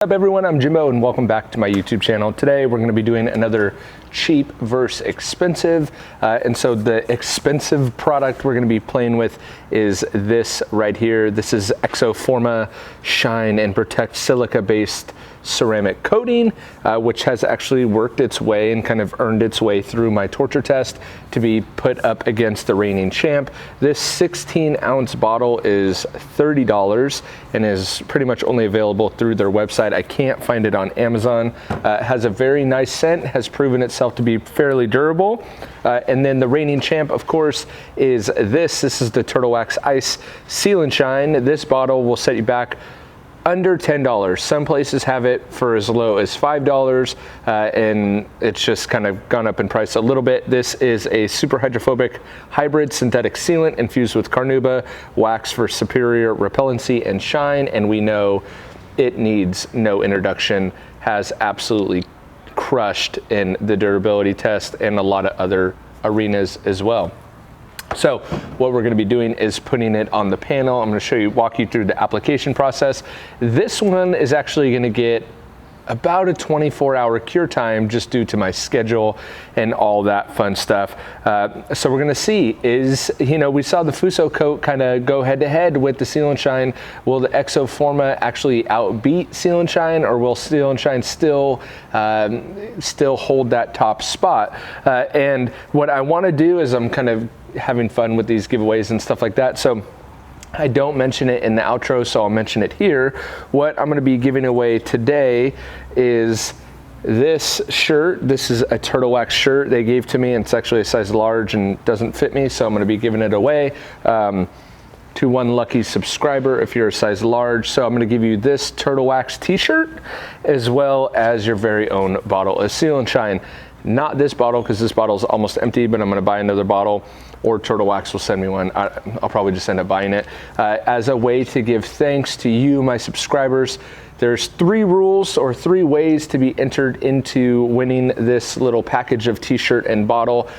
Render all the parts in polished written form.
What's up everyone, I'm Jimbo and welcome back to my YouTube channel. Today we're going to be doing another cheap versus expensive. And so the expensive product we're going to be playing with is this right here. This is Exoforma Shine and Protect Silica based ceramic coating, which has actually worked its way and kind of earned its way through my torture test to be put up against the reigning champ. This 16-ounce bottle is $30 and is pretty much only available through their website. I can't find it on Amazon. It has a very nice scent, has proven itself to be fairly durable. And then the reigning champ, of course, is this. This is the Turtle Wax Ice Seal and Shine. This bottle will set you back under $10. Some places have it for as low as $5, and it's just kind of gone up in price a little bit. This is a super hydrophobic hybrid synthetic sealant infused with carnauba wax for superior repellency and shine, and we know it needs no introduction. Has absolutely crushed in the durability test and a lot of other arenas as well. So what we're going to be doing is putting it on the panel. I'm going to walk you through the application process. This one is actually going to get about a 24-hour cure time just due to my schedule and all that fun stuff. So we're going to see we saw the Fuso coat kind of go head to head with the Seal and Shine. Will the Exoforma actually outbeat Seal and Shine, or will Seal and Shine still hold that top spot? And what I want to do is I'm kind of having fun with these giveaways and stuff like that. So I don't mention it in the outro, so I'll mention it here. What I'm going to be giving away today is this shirt. This is a Turtle Wax shirt they gave to me, and it's actually a size large and doesn't fit me, so I'm going to be giving it away to one lucky subscriber if you're a size large. So I'm going to give you this Turtle Wax t-shirt as well as your very own bottle of Seal and Shine. Not this bottle, because this bottle is almost empty, but I'm going to buy another bottle, or Turtle Wax will send me one. I'll probably just end up buying it. As a way to give thanks to you, my subscribers, there's 3 rules or 3 ways to be entered into winning this little package of t-shirt and bottle.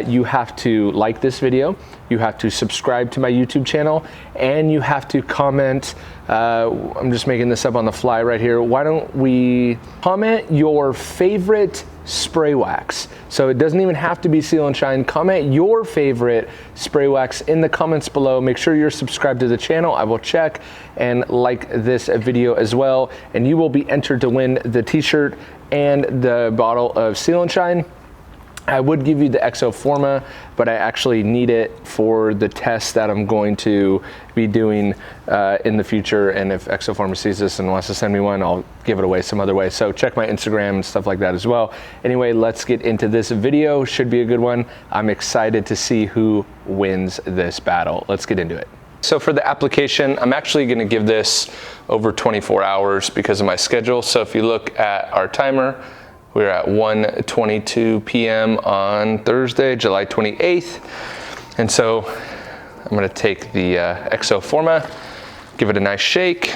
You have to like this video, you have to subscribe to my YouTube channel, and you have to comment. I'm just making this up on the fly right here. Why don't we comment your favorite spray wax? So it doesn't even have to be Seal and Shine. Comment your favorite spray wax in the comments below. Make sure you're subscribed to the channel. I will check and like this video as well, and you will be entered to win the t-shirt and the bottle of Seal and Shine. I would give you the Exoforma, but I actually need it for the test that I'm going to be doing in the future. And if Exoforma sees this and wants to send me one, I'll give it away some other way. So check my Instagram and stuff like that as well. Anyway, let's get into this video. Should be a good one. I'm excited to see who wins this battle. Let's get into it. So for the application, I'm actually going to give this over 24 hours because of my schedule. So if you look at our timer, we're at 1:22 p.m. on Thursday, July 28th. And so I'm going to take the Exoforma, give it a nice shake,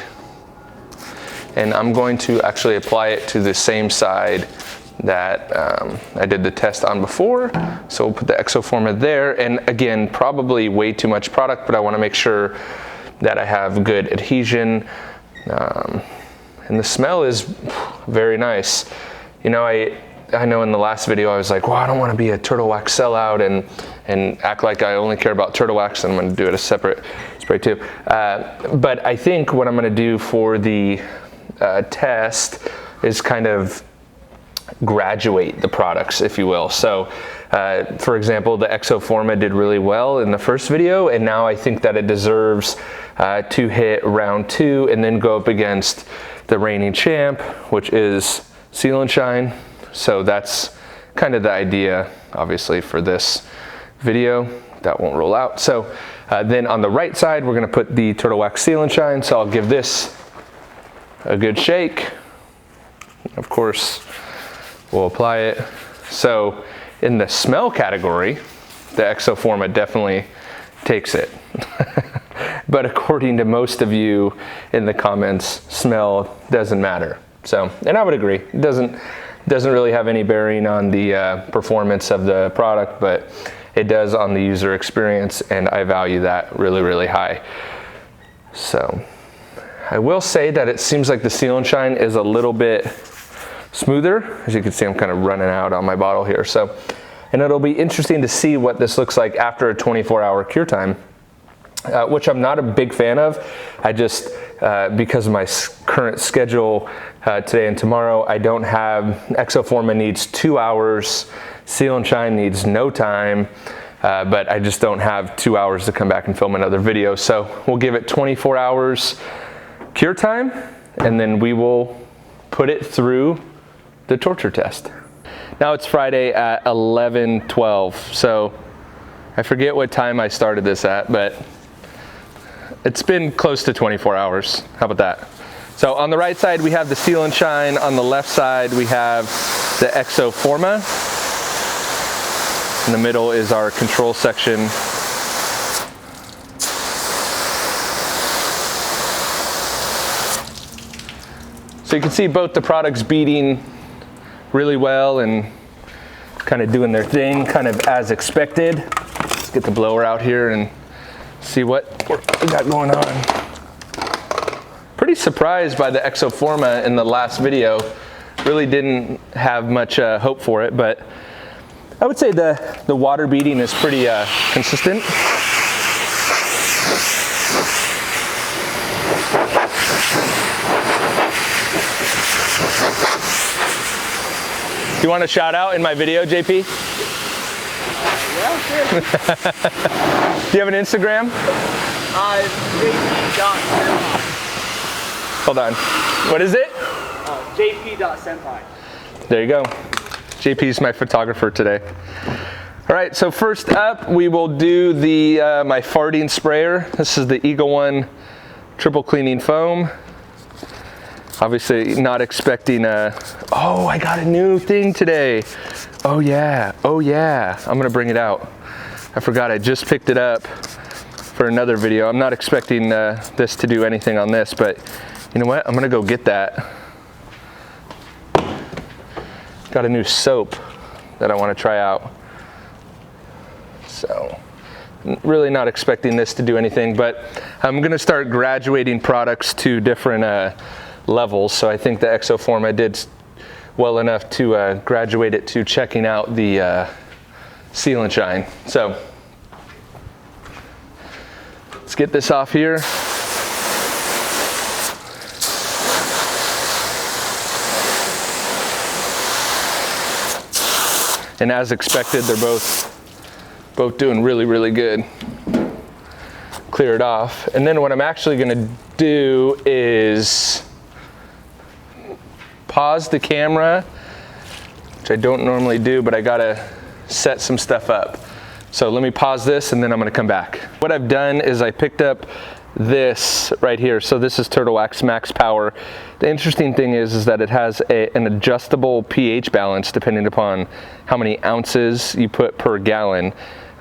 and I'm going to actually apply it to the same side that I did the test on before. So we'll put the Exoforma there, and again, probably way too much product, but I want to make sure that I have good adhesion. And the smell is very nice. You know, I know in the last video I was like, well, I don't want to be a Turtle Wax sellout and act like I only care about Turtle Wax, and I'm going to do it a separate spray too. But I think what I'm going to do for the test is kind of graduate the products, if you will. So for example, the Exoforma did really well in the first video, and now I think that it deserves to hit round 2 and then go up against the reigning champ, which is Seal and Shine. So that's kind of the idea, obviously, for this video. That won't roll out. So then on the right side, we're going to put the Turtle Wax Seal and Shine. So I'll give this a good shake. Of course, we'll apply it. So in the smell category, the Exoforma definitely takes it. But according to most of you in the comments, smell doesn't matter. So, and I would agree, it doesn't really have any bearing on the performance of the product, but it does on the user experience, and I value that really, really high. So I will say that it seems like the Seal and Shine is a little bit smoother. As you can see, I'm kind of running out on my bottle here. So, and it'll be interesting to see what this looks like after a 24-hour cure time, which I'm not a big fan of. I just, because of my current schedule today and tomorrow, I don't have, Exoforma needs 2 hours, Seal and Shine needs no time, but I just don't have 2 hours to come back and film another video. So we'll give it 24 hours cure time, and then we will put it through the torture test. Now it's Friday at 11:12, so I forget what time I started this at, but it's been close to 24 hours. How about that? So on the right side, we have the Seal and Shine. On the left side, we have the Exoforma. In the middle is our control section. So you can see both the products beating really well and kind of doing their thing, kind of as expected. Let's get the blower out here and see what we got going on. Pretty surprised by the Exoforma in the last video. Really didn't have much hope for it, but I would say the water beating is pretty consistent. You want a shout out in my video, JP? Yeah, sure. Do you have an Instagram? JP.senpai. Hold on. What is it? JP.senpai. There you go. JP's my photographer today. All right, so first up, we will do the my farting sprayer. This is the Eagle One triple cleaning foam. Obviously not expecting oh, I got a new thing today. Oh yeah, I'm gonna bring it out. I forgot, I just picked it up for another video. I'm not expecting this to do anything on this, but you know what? I'm gonna go get that. Got a new soap that I wanna try out. So, really not expecting this to do anything, but I'm gonna start graduating products to different levels. So I think the Exoforma did well enough to graduate it to checking out the Seal and Shine. So let's get this off here. And as expected, they're both doing really, really good. Clear it off. And then what I'm actually gonna do is pause the camera, which I don't normally do, but I gotta set some stuff up. So let me pause this and then I'm gonna come back. What I've done is I picked up this right here. So this is Turtle Wax Max Power. The interesting thing is that it has an adjustable pH balance depending upon how many ounces you put per gallon.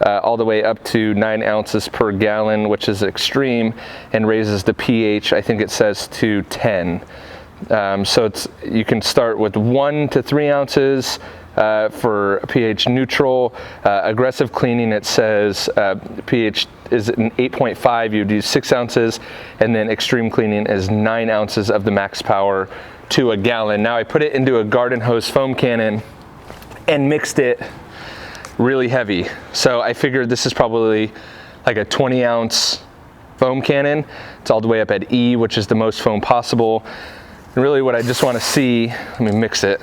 All the way up to 9 ounces per gallon, which is extreme, and raises the pH, I think it says, to 10. So you can start with 1 to 3 ounces for pH neutral. Aggressive cleaning, it says pH is an 8.5, you'd use 6 ounces, and then extreme cleaning is 9 ounces of the max power to a gallon. Now I put it into a garden hose foam cannon and mixed it really heavy. So I figured this is probably like a 20 ounce foam cannon. It's all the way up at E, which is the most foam possible. And really what I just want to see, let me mix it,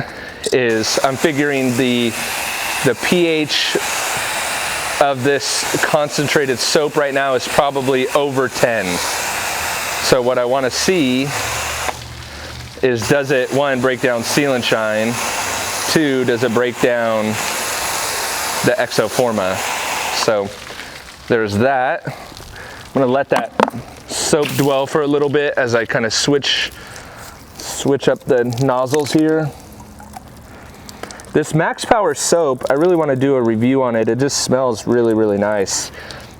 is I'm figuring the pH of this concentrated soap right now is probably over 10. So what I want to see is, does it, 1, break down Seal and Shine, 2, does it break down the Exoforma? So there's that. I'm gonna let that soap dwell for a little bit as I kind of switch up the nozzles here. This Max Power soap, I really want to do a review on it. It just smells really, really nice,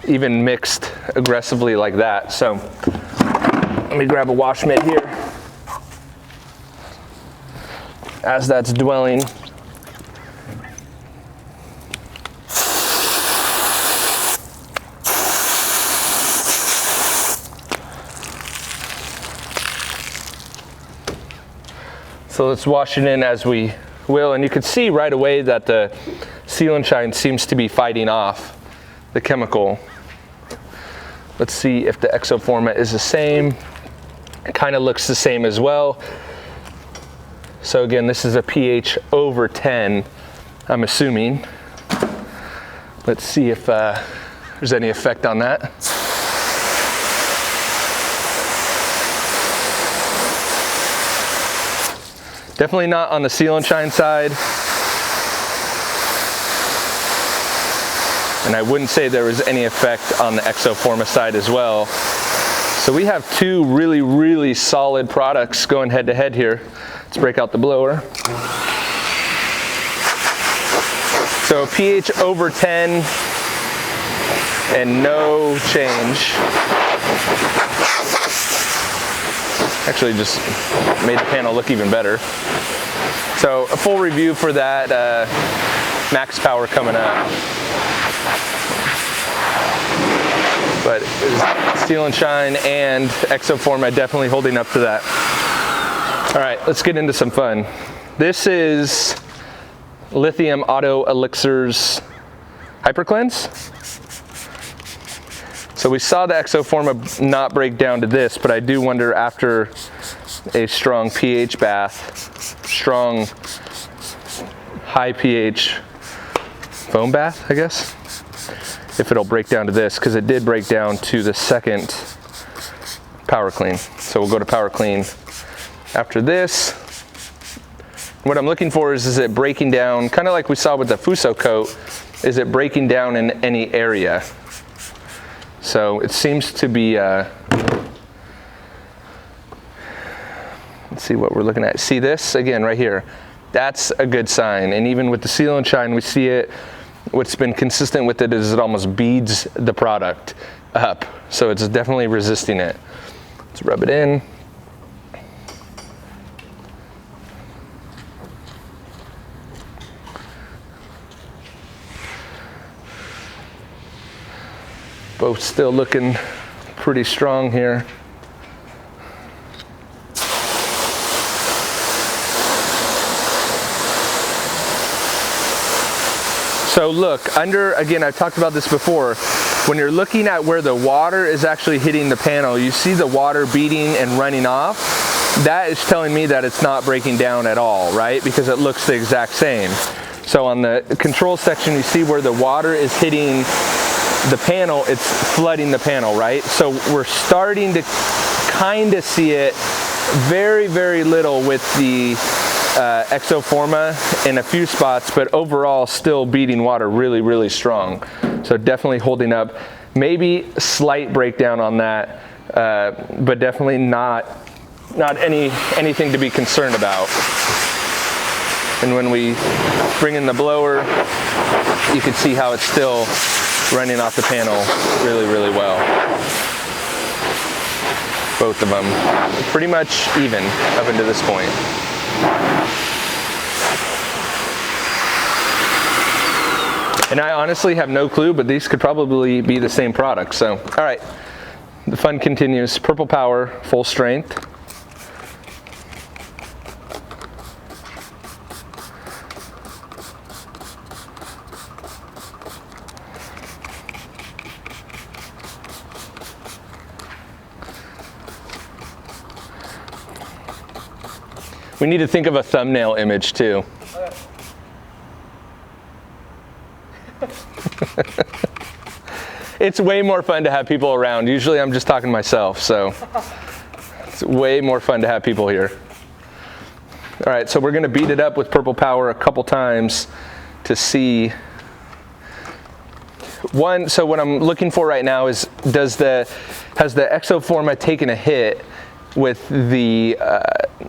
even mixed aggressively like that. So let me grab a wash mitt here as that's dwelling. So let's wash it in as we will, and you can see right away that the Seal and Shine seems to be fighting off the chemical. Let's see if the Exoforma is the same. It kind of looks the same as well. So again, this is a pH over 10, I'm assuming. Let's see if there's any effect on that. Definitely not on the Seal and Shine side. And I wouldn't say there was any effect on the Exoforma side as well. So we have two really, really solid products going head to head here. Let's break out the blower. So pH over 10 and no change. Actually just made the panel look even better. So a full review for that, max power coming up. But Seal and Shine and Exoforma definitely holding up to that. All right, let's get into some fun. This is Lithium Auto Elixir's Hyper Cleanse. So we saw the Exoforma not break down to this, but I do wonder after a strong pH bath, strong high pH foam bath, I guess, if it'll break down to this, because it did break down to the second Power Clean. So we'll go to Power Clean after this. What I'm looking for is it breaking down, kind of like we saw with the Fuso coat, is it breaking down in any area? So it seems to be, let's see what we're looking at. See this again right here? That's a good sign. And even with the Seal and Shine, we see it. What's been consistent with it is it almost beads the product up. So it's definitely resisting it. Let's rub it in. Both still looking pretty strong here. So look, again, I've talked about this before, when you're looking at where the water is actually hitting the panel, you see the water beating and running off. That is telling me that it's not breaking down at all, right? Because it looks the exact same. So on the control section, you see where the water is hitting the panel, it's flooding the panel, right? So we're starting to kind of see it very, very little with the Exoforma in a few spots, but overall still beating water really, really strong. So definitely holding up. Maybe slight breakdown on that, but definitely not anything to be concerned about. And when we bring in the blower, you can see how it's still running off the panel really, really well. Both of them pretty much even up until this point. And I honestly have no clue, but these could probably be the same product. So, all right, the fun continues. Purple Power, full strength. We need to think of a thumbnail image too. Okay. It's way more fun to have people around. Usually I'm just talking to myself, so it's way more fun to have people here. All right, so we're gonna beat it up with Purple Power a couple times to see. So what I'm looking for right now is, has the Exoforma taken a hit with the,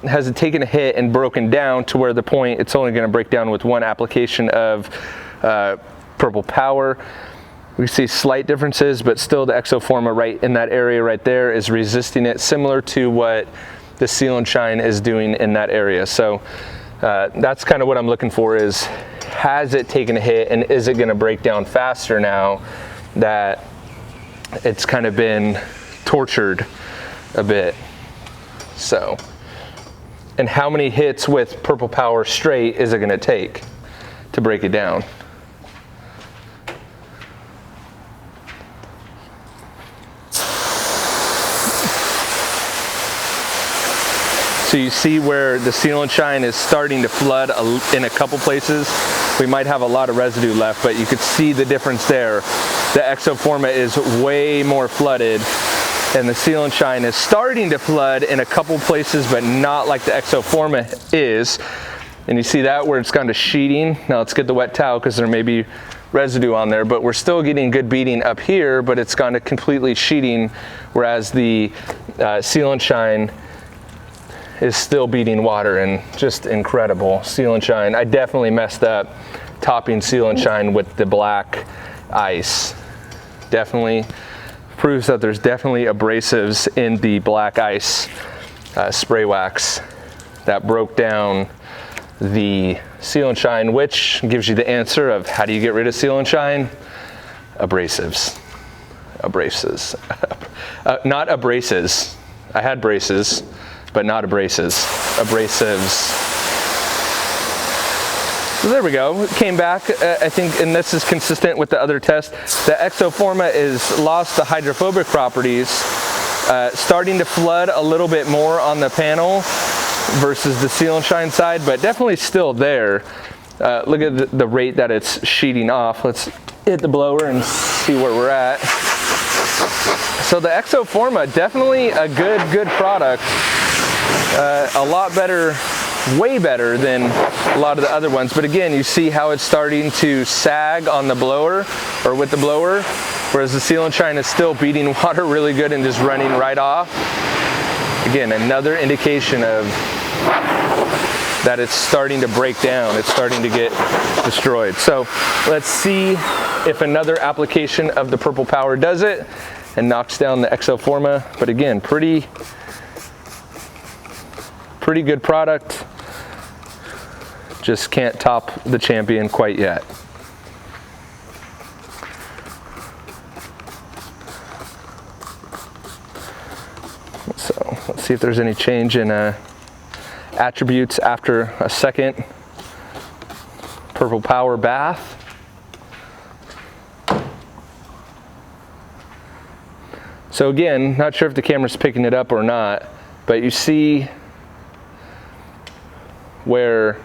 has it taken a hit and broken down to where the point it's only going to break down with one application of Purple Power. We see slight differences, but still the Exoforma right in that area right there is resisting it, similar to what the Seal and Shine is doing in that area. So that's kind of what I'm looking for, is has it taken a hit and is it going to break down faster now that it's kind of been tortured a bit. So And how many hits with Purple Power straight is it gonna take to break it down? So you see where the Seal and Shine is starting to flood in a couple places. We might have a lot of residue left, but you could see the difference there. The Exoforma is way more flooded, and the Seal and Shine is starting to flood in a couple places, but not like the Exoforma is. And you see that where it's gone to sheeting. Now let's get the wet towel because there may be residue on there, but we're still getting good beating up here, but it's gone to completely sheeting, whereas the Seal and Shine is still beating water, and just incredible. Seal and Shine. I definitely messed up topping Seal and Shine with the black ice. Definitely proves that there's definitely abrasives in the black ice spray wax that broke down the Seal and Shine, which gives you the answer of how do you get rid of Seal and Shine? Abrasives. Abrasives. Not abrasives. I had braces, but not abrasives. Abrasives. So there we go. It came back, I think, and this is consistent with the other test. The Exoforma is lost the hydrophobic properties, starting to flood a little bit more on the panel versus the Seal and Shine side, but definitely still there. Look at the rate that it's sheeting off. Let's hit the blower and see where we're at. So the Exoforma, definitely a good product. A lot better, way better than a lot of the other ones. But again, you see how it's starting to sag on the blower, or with the blower, whereas the Seal and Shine is still beating water really good and just running right off. Again, another indication of that it's starting to break down. It's starting to get destroyed. So let's see if another application of the Purple Power does it and knocks down the Exoforma. But again, pretty good product. Just can't top the Champion quite yet. So let's see if there's any change in attributes after a second Purple Power bath. So again, not sure if the camera's picking it up or not, but you see where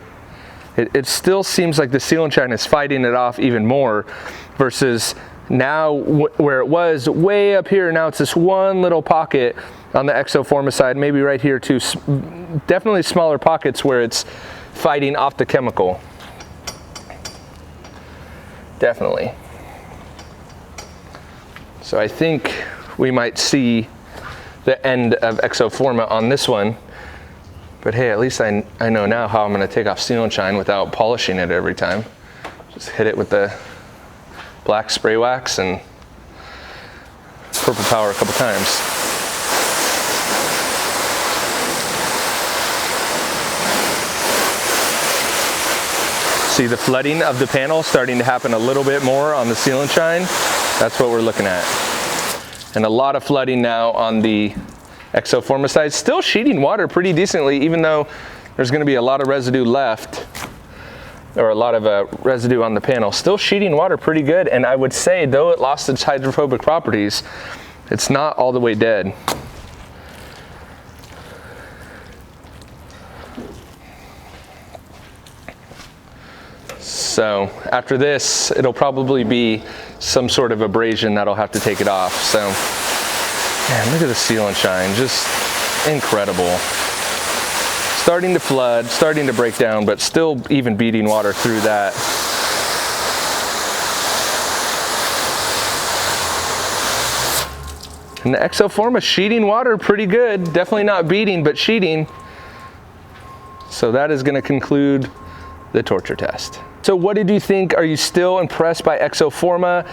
it still seems like the Seal and Shine is fighting it off even more, versus now where it was way up here, now it's this one little pocket on the Exoforma side, maybe right here too. Definitely smaller pockets where it's fighting off the chemical. Definitely. So I think we might see the end of Exoforma on this one. But hey, at least I know now how I'm gonna take off Seal and Shine without polishing it every time. Just hit it with the black spray wax and Purple Power a couple times. See the flooding of the panel starting to happen a little bit more on the Seal and Shine? That's what we're looking at. And a lot of flooding now on the Exoforma side. Still sheeting water pretty decently, even though there's going to be a lot of residue left, or a lot of residue on the panel. Still sheeting water pretty good, and I would say, though it lost its hydrophobic properties, it's not all the way dead. So after this, it'll probably be some sort of abrasion that'll have to take it off. So, man, look at the Seal and Shine, just incredible. Starting to flood, starting to break down, but still even beating water through that. And the Exoforma sheeting water pretty good. Definitely not beating, but sheeting. So that is going to conclude the torture test. So what did you think? Are you still impressed by Exoforma?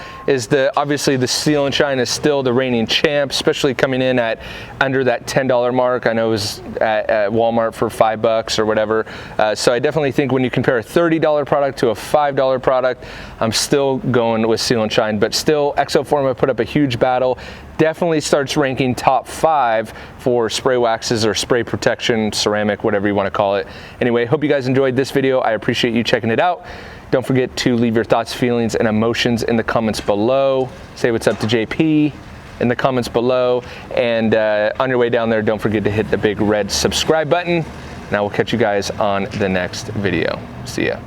Obviously the Seal and Shine is still the reigning champ, especially coming in at under that $10 mark. I know it was at Walmart for $5 or whatever. So I definitely think when you compare a $30 product to a $5 product, I'm still going with Seal and Shine, but still Exoforma put up a huge battle. Definitely starts ranking top 5 for spray waxes or spray protection, ceramic, whatever you want to call it. Anyway, hope you guys enjoyed this video. I appreciate you checking it out. Don't forget to leave your thoughts, feelings, and emotions in the comments below. Say what's up to JP in the comments below. And on your way down there, don't forget to hit the big red subscribe button. And I will catch you guys on the next video. See ya.